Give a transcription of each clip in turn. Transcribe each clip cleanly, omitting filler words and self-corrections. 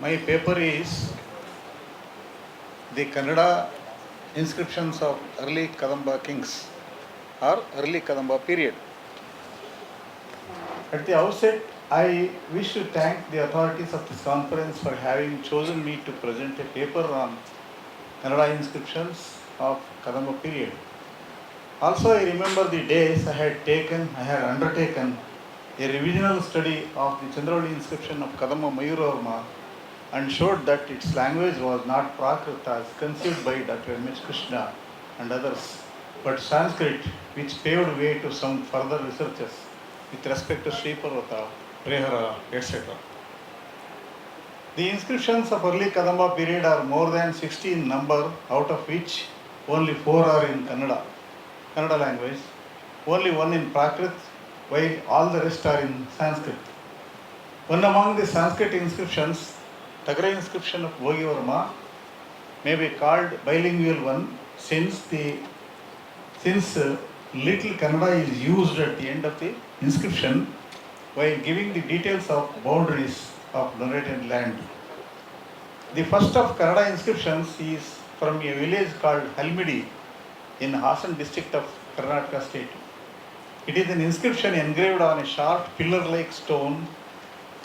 My paper is the Kannada inscriptions of early Kadamba kings or early Kadamba period. At the outset, I wish to thank the authorities of this conference for having chosen me to present a paper on Kannada inscriptions of Kadamba period. Also, I remember the days I had undertaken a revisional study of the Chandravali inscription of Kadamba Mayuravarma and showed that its language was not Prakrit as conceived by Dr. M.H. Krishna and others, but Sanskrit, which paved way to some further researches with respect to Sri Parvata, Prehara, etc. The inscriptions of early Kadamba period are more than 60 in number, out of which only 4 are in Kannada language, only 1 in Prakrit, while all the rest are in Sanskrit. One among the Sanskrit inscriptions, Tagara inscription of Bhogivarma, may be called bilingual one since little Kannada is used at the end of the inscription while giving the details of boundaries of narrated land. The first of Kannada inscriptions is from a village called Halmidi in Hassan district of Karnataka state. It is an inscription engraved on a sharp pillar-like stone,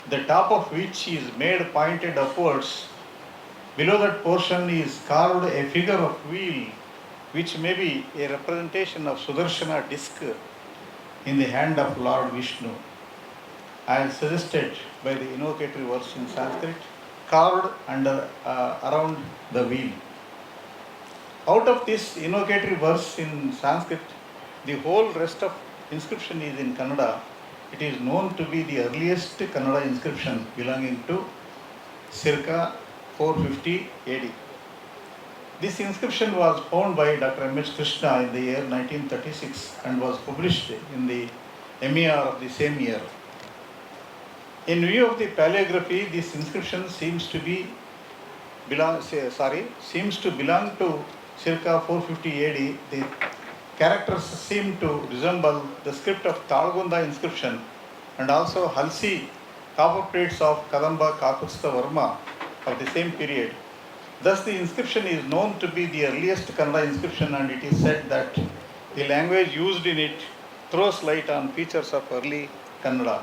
the top of which is made pointed upwards. Below that portion is carved a figure of wheel, which may be a representation of Sudarshana disc in the hand of Lord Vishnu, as suggested by the invocatory verse in Sanskrit, carved around the wheel. Out of this invocatory verse in Sanskrit, the whole rest of inscription is in Kannada. It is known to be the earliest Kannada inscription belonging to circa 450 AD. This inscription was found by Dr. M.H. Krishna in the year 1936 and was published in the MER of the same year. In view of the paleography, this inscription seems to belong to circa 450 AD. The characters seem to resemble the script of Talgunda inscription and also Halsi copper plates of Kadamba Kakutstha Varma of the same period. Thus, the inscription is known to be the earliest Kannada inscription, and it is said that the language used in it throws light on features of early Kannada.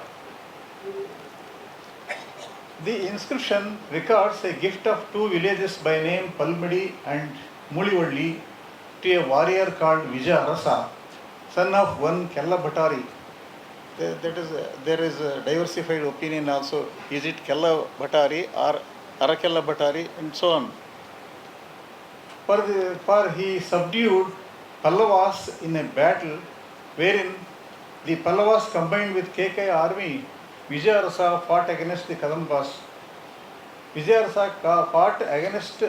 The inscription records a gift of 2 villages by name Palmadi and Mulivalli to a warrior called Vijayarasa, son of one Kella Bhattari. There is a diversified opinion also. Is it Kella Bhattari or Arakella Bhattari and so on. For he subdued Pallavas in a battle wherein the Pallavas combined with Kekai army. Vijayarasa fought against the Kadambas. Vijayarasa fought against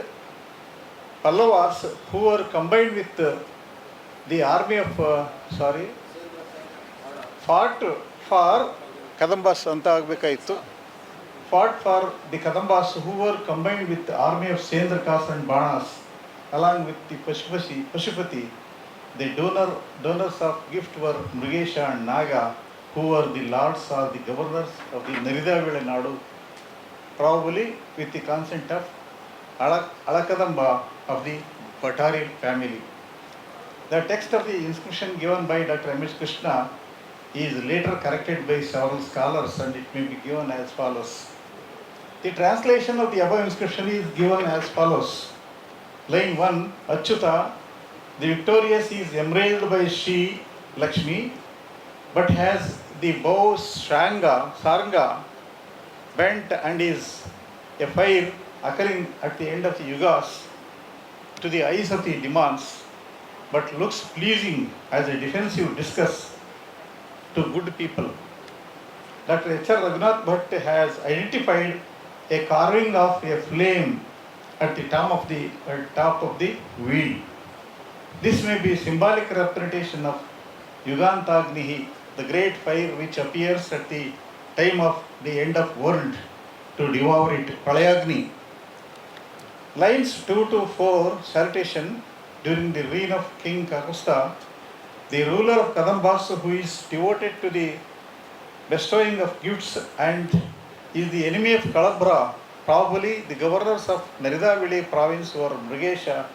Pallavas who were combined with the army of, fought for Kadambas anta agbekaitu. Fought for the Kadambas who were combined with the army of Sendrakas and Banas along with the Pashupati. The donors of gift were Mrugesha and Naga, who were the lords or the governors of the Naridavile Nadu, probably with the consent of Alakadamba of the Bhattari family. The text of the inscription given by Dr. M.H. Krishna is later corrected by several scholars, and it may be given as follows. The translation of the above inscription is given as follows. Line 1, Achyuta, the victorious is embraced by Shri Lakshmi, but has the bow Saranga bent and is a fire occurring at the end of the yugas to the eyes of the demons, but looks pleasing as a defensive discus to good people. Dr. H.R. Raghunath Bhatt has identified a carving of a flame at the top of the wheel. This may be symbolic representation of Yugantagnihi, the great fire which appears at the time of the end of world to devour it, Pralayagni. Lines 2 to 4 salutation during the reign of King Kakustha, the ruler of Kadambas, who is devoted to the bestowing of gifts and is the enemy of Kalabra, Probably the governors of Naridavili province were Mrigesha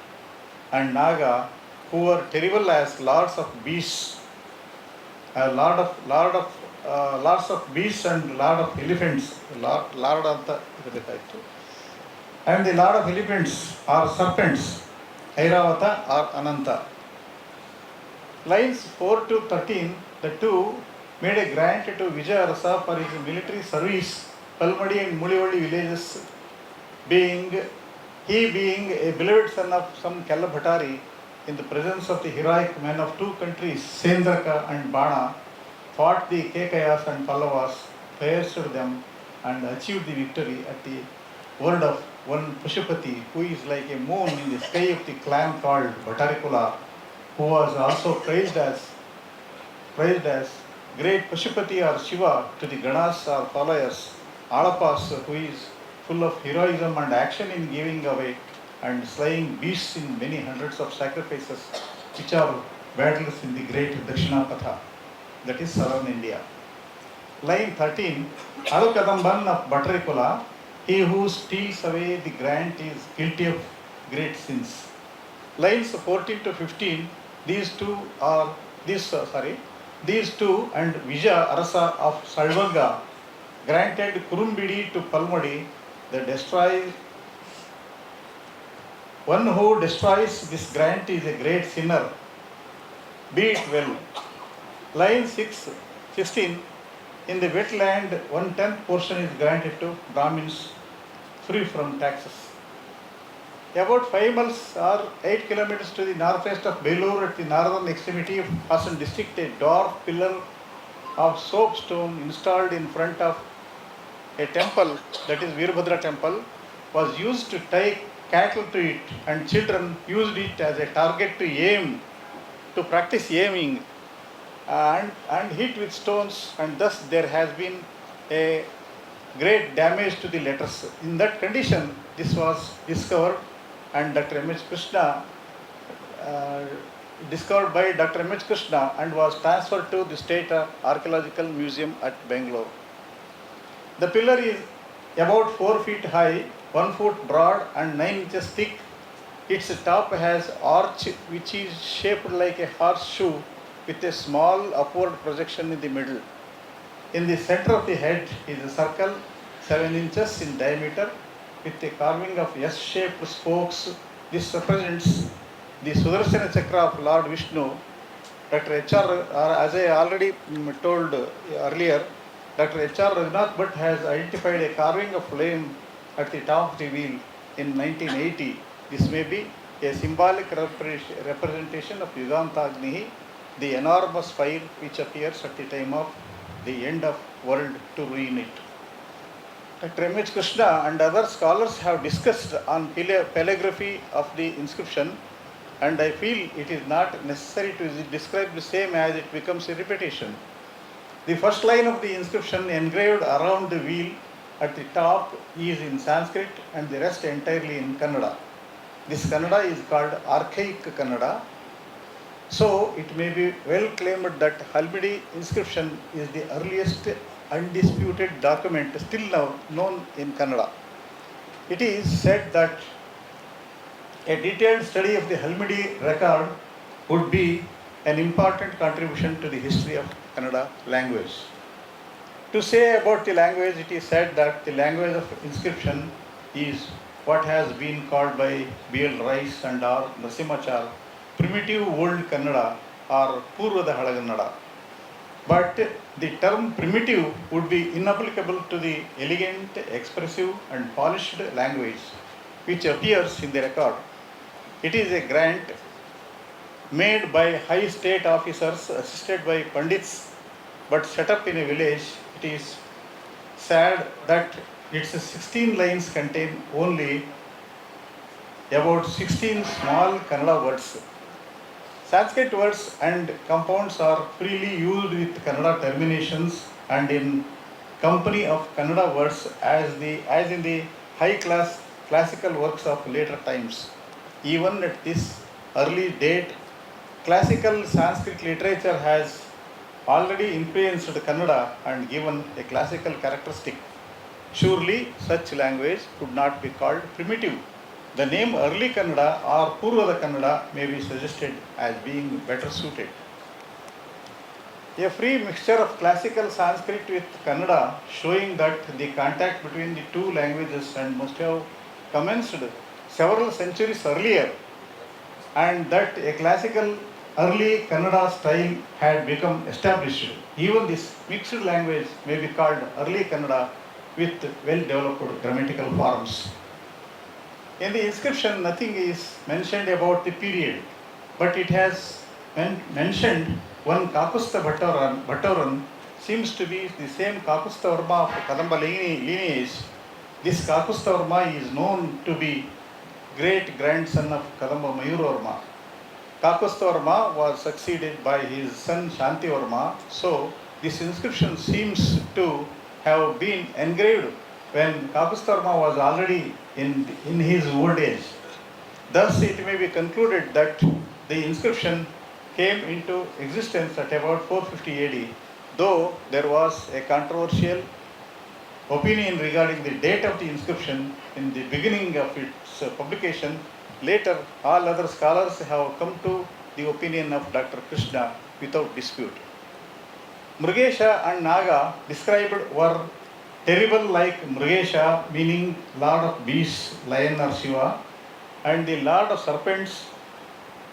and Naga, who were terrible as lords of beasts, lords of beasts and lord of elephants. Lord anta ಇರಬೇಕಾಯ್ತು. And the lord of elephants or serpents, Airavata or Ananta. Lines 4 to 13, the two made a grant to Vijaya Rasa for his military service, Palmadi and Mulivalli villages, being a beloved son of some Kallabhatari, in the presence of the heroic men of two countries, Sendraka and Bana, fought the Kekayas and Pallavas, pierced them, and achieved the victory at the word of one Pashupati, who is like a moon in the sky of the clan called Bhattarikula, who was also praised as great Pashupati or Shiva to the Ganas or followers, Alapas, who is full of heroism and action in giving away and slaying beasts in many hundreds of sacrifices, which are battles in the great Dakshinapatha, that is southern India. Line 13, Alu Kadamban of Bhattarikula, he who steals away the grant is guilty of great sins. Lines 14 to 15, these two and Vijaya Arasa of Salvanga granted Kurumbidi to Palmadi, one who destroys this grant is a great sinner. Be it well. Line 16, in the wetland, 1/10 portion is granted to Brahmins free from taxes. About 5 miles or 8 kilometers to the northwest of Belur, at the northern extremity of Hassan district, a dwarf pillar of soapstone installed in front of a temple, that is Veerbhadra temple, was used to tie cattle to it, and children used it as a target to practice aiming and hit with stones, and thus there has been a great damage to the letters. In that condition, this was discovered, and Dr. M.H. Krishna, discovered by Dr. M.H. Krishna, and was transferred to the State Archaeological Museum at Bangalore. The pillar is about 4 feet high, 1 foot broad and 9 inches thick. Its top has arch which is shaped like a horseshoe with a small upward projection in the middle. In the center of the head is a circle 7 inches in diameter with a carving of S-shaped spokes. This represents the Sudarshana Chakra of Lord Vishnu. Dr. H.R. as I already told earlier, Dr. H.R. Raghunath Bhatt has identified a carving of flame at the top of the wheel in 1980. This may be a symbolic representation of Yugantagnihi, the enormous fire which appears at the time of the end of world to ruin it. Dr. M.H. Krishna and other scholars have discussed on paleography of the inscription, and I feel it is not necessary to describe the same as it becomes a repetition. The first line of the inscription engraved around the wheel at the top is in Sanskrit and the rest entirely in Kannada. This Kannada is called archaic Kannada. So it may be well claimed that Halmidi inscription is the earliest undisputed document still now known in Kannada. It is said that a detailed study of the Halmidi record would be an important contribution to the history of Kannada language. To say about the language, it is said that the language of inscription is what has been called by B.L. Rice and R. Narasimhachar primitive old Kannada or Purvada Halagannada. But the term primitive would be inapplicable to the elegant, expressive and polished language which appears in the record. It is a grant made by high state officers assisted by pandits but set up in a village. It is sad that its 16 lines contain only about 16 small Kannada words. Sanskrit words and compounds are freely used with Kannada terminations and in company of Kannada words as in the high class classical works of later times. Even at this early date, classical Sanskrit literature has already influenced Kannada and given a classical characteristic. Surely such language could not be called primitive. The name early Kannada or Purvada Kannada may be suggested as being better suited. A free mixture of classical Sanskrit with Kannada, showing that the contact between the two languages and must have commenced several centuries earlier, and that a classical early Kannada style had become established. Even this mixed language may be called early Kannada with well-developed grammatical forms. In the inscription, nothing is mentioned about the period, but it has mentioned one Kakusta Bhattaran seems to be the same Kakusta Varma of Kadamba lineage. This Kakusta Varma is known to be great grandson of Kadamba Mayuravarma. Kakusta Varma was succeeded by his son Shanti Varma, so this inscription seems to have been engraved when Kakusta Varma was already in his old age. Thus, it may be concluded that the inscription came into existence at about 450 AD, though there was a controversial opinion regarding the date of the inscription in the beginning of its publication. Later, all other scholars have come to the opinion of Dr. Krishna without dispute. Mrugesha and Naga described were terrible like Mrugesha, meaning Lord of Beasts, Lion or Shiva, and the Lord of Serpents,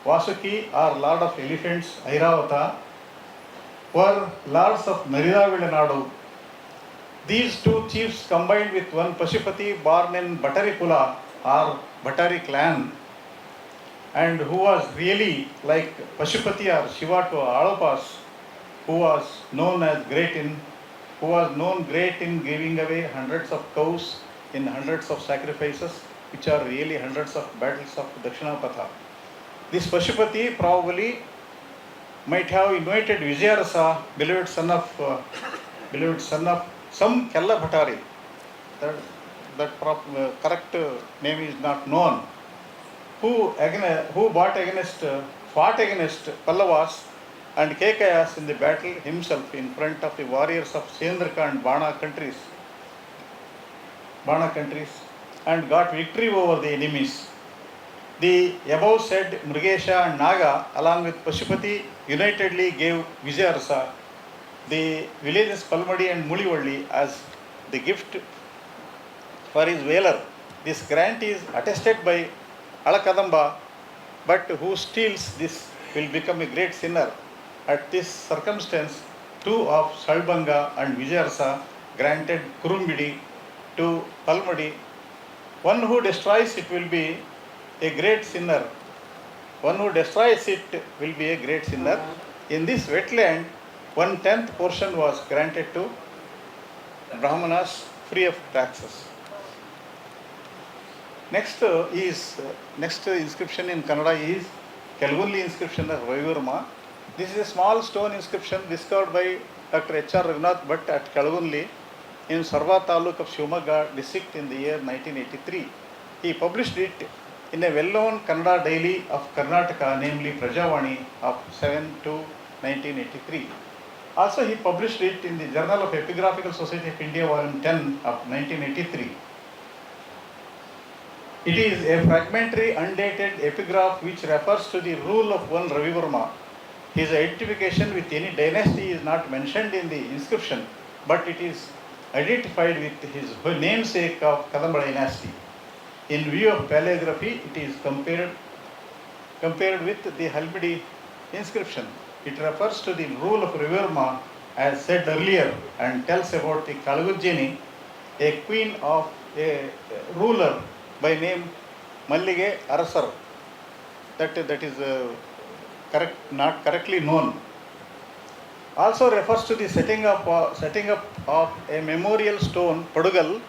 Vasuki or Lord of Elephants, Airavata, were lords of Naridavilanadu. These two chiefs combined with one Pashupati born in Bhattari Kula or Bhattari clan, and who was really like Pashupati or Shiva to Alapas, who was known great in giving away hundreds of cows in hundreds of sacrifices, which are really hundreds of battles of Dakshinapatha. This Pashupati probably might have invited Vijayarasa, beloved son of some Kella Bhattari. That correct name is not known. Who fought against Pallavas and Kekayas in the battle himself in front of the warriors of Sendraka and Bana countries, and got victory over the enemies. The above said Mrugesha and Naga, along with Pashupati, unitedly gave Vijayarasa the villages Palmadi and Mulivalli as the gift for his valor. This grant is attested by Alakadamba, but who steals this will become a great sinner. At this circumstance, two of Shalbanga and Vijayarasa granted Kurumbidi to Palmadi. One who destroys it will be a great sinner. In this wetland, 1/10 portion was granted to Brahmanas free of taxes. Next inscription in Kannada is Kelgunli inscription of Ravivarma. This is a small stone inscription discovered by Dr. H.R. Raghunath Bhatt at Kelgunli in Sarva Taluk of Shivamogga district in the year 1983. He published it in a well-known Kannada daily of Karnataka, namely Prajavani, of 7/2/1983. Also, he published it in the Journal of Epigraphical Society of India, volume 10 of 1983. It is a fragmentary, undated epigraph which refers to the rule of one Ravivarma. His identification with any dynasty is not mentioned in the inscription, but it is identified with his namesake of Kadamba dynasty. In view of paleography, it is compared with the Halmidi inscription. It refers to the rule of Ravivarma as said earlier and tells about the Kalagujjini, a queen of a ruler by name Mallige Arasar. That is not correctly known. Also refers to the setting up of a memorial stone, Padugal,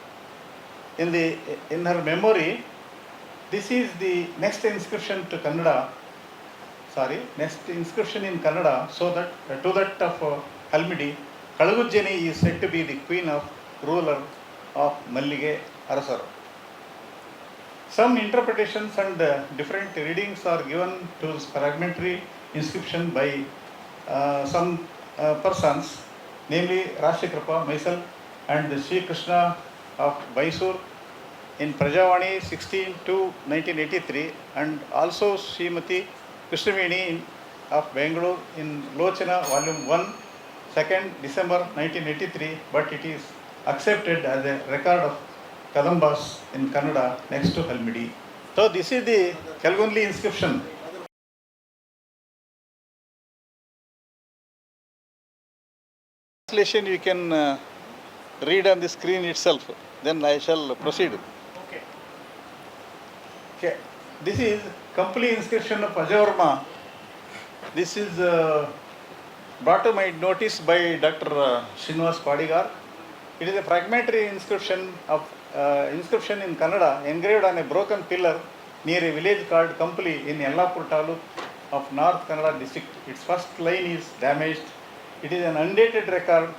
in her memory. This is the next inscription in Kannada, so that to that of Halmidi. Kalagujjini is said to be the queen of ruler of Mallige Arasar. Some interpretations and different readings are given to this fragmentary inscription by some persons, namely Rajashekarappa, myself, and Sri Krishna of Mysore in Prajavani 16 to 1983, and also Srimati Krishnaveni of Bangalore in Lochana Volume 1, 2nd December 1983, but it is accepted as a record of Kadambas in Kannada next to Halmidi. So this is the Kalgunli inscription. Translation you can read on the screen itself, then I shall proceed. Okay. This is complete inscription of Ajavarma. This is brought to my notice by Dr. Srinivas Padigar. It is a fragmentary inscription in Kannada engraved on a broken pillar near a village called Kampli in Yellapur Taluk of North Kannada district. Its first line is damaged. It is an undated record,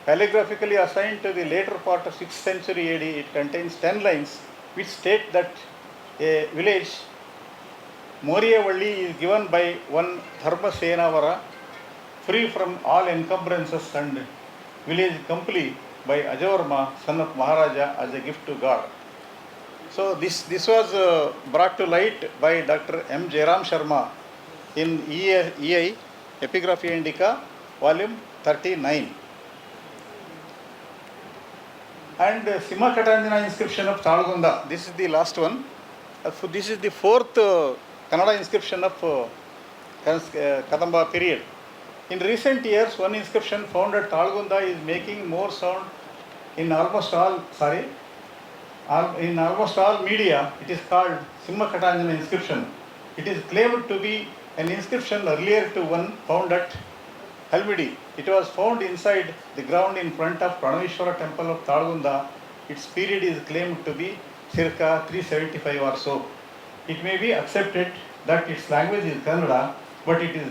calligraphically assigned to the later part of 6th century AD. It contains 10 lines which state that a village, Moriyavalli, is given by one Dharma Senavara, free from all encumbrances, and village Kampli by Ajavarma, son of Maharaja, as a gift to God. So this was brought to light by Dr. M. Jairam Sharma in EI, Epigraphy Indica, volume 39. And Simha Katanjana inscription of Talgunda. This is the last one. This is the fourth Kannada inscription of Kadamba period. In recent years, one inscription found at Talgunda is making more sound in almost all media. It is called Simha Katanjana inscription. It is claimed to be an inscription earlier to one found at Halmidi. It was found inside the ground in front of Pranavishwara temple of Talgunda. Its period is claimed to be circa 375 or so. It may be accepted that its language is Kannada, but it is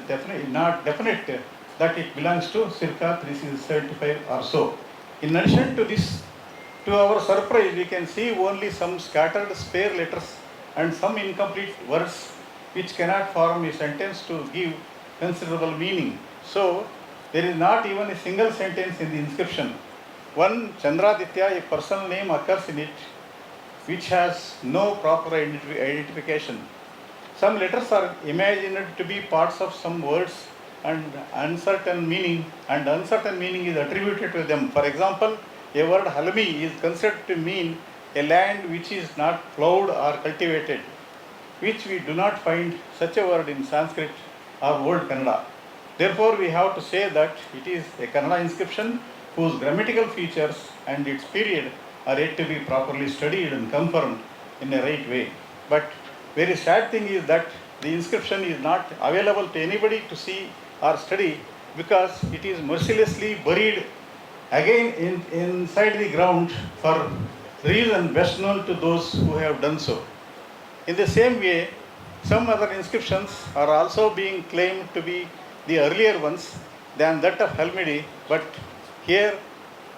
not definite that it belongs to circa 375 or so. In addition to this, to our surprise, we can see only some scattered spare letters and some incomplete words which cannot form a sentence to give considerable meaning. So, there is not even a single sentence in the inscription. One Chandraditya, a personal name, occurs in it, which has no proper identification. Some letters are imagined to be parts of some words, and uncertain meaning is attributed to them. For example, a word Halmi is considered to mean a land which is not plowed or cultivated, which we do not find such a word in Sanskrit or Old Kannada. Therefore, we have to say that it is a Kannada inscription whose grammatical features and its period are yet to be properly studied and confirmed in a right way. But very sad thing is that the inscription is not available to anybody to see or study, because it is mercilessly buried again inside the ground for reason best known to those who have done so. In the same way, some other inscriptions are also being claimed to be the earlier ones than that of Halmidi, but here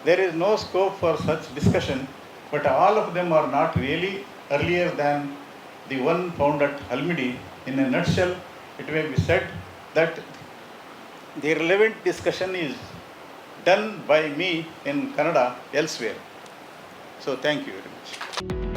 there is no scope for such discussion, but all of them are not really earlier than the one found at Halmidi. In a nutshell, it may be said that the relevant discussion is done by me in Kannada elsewhere. So thank you very much.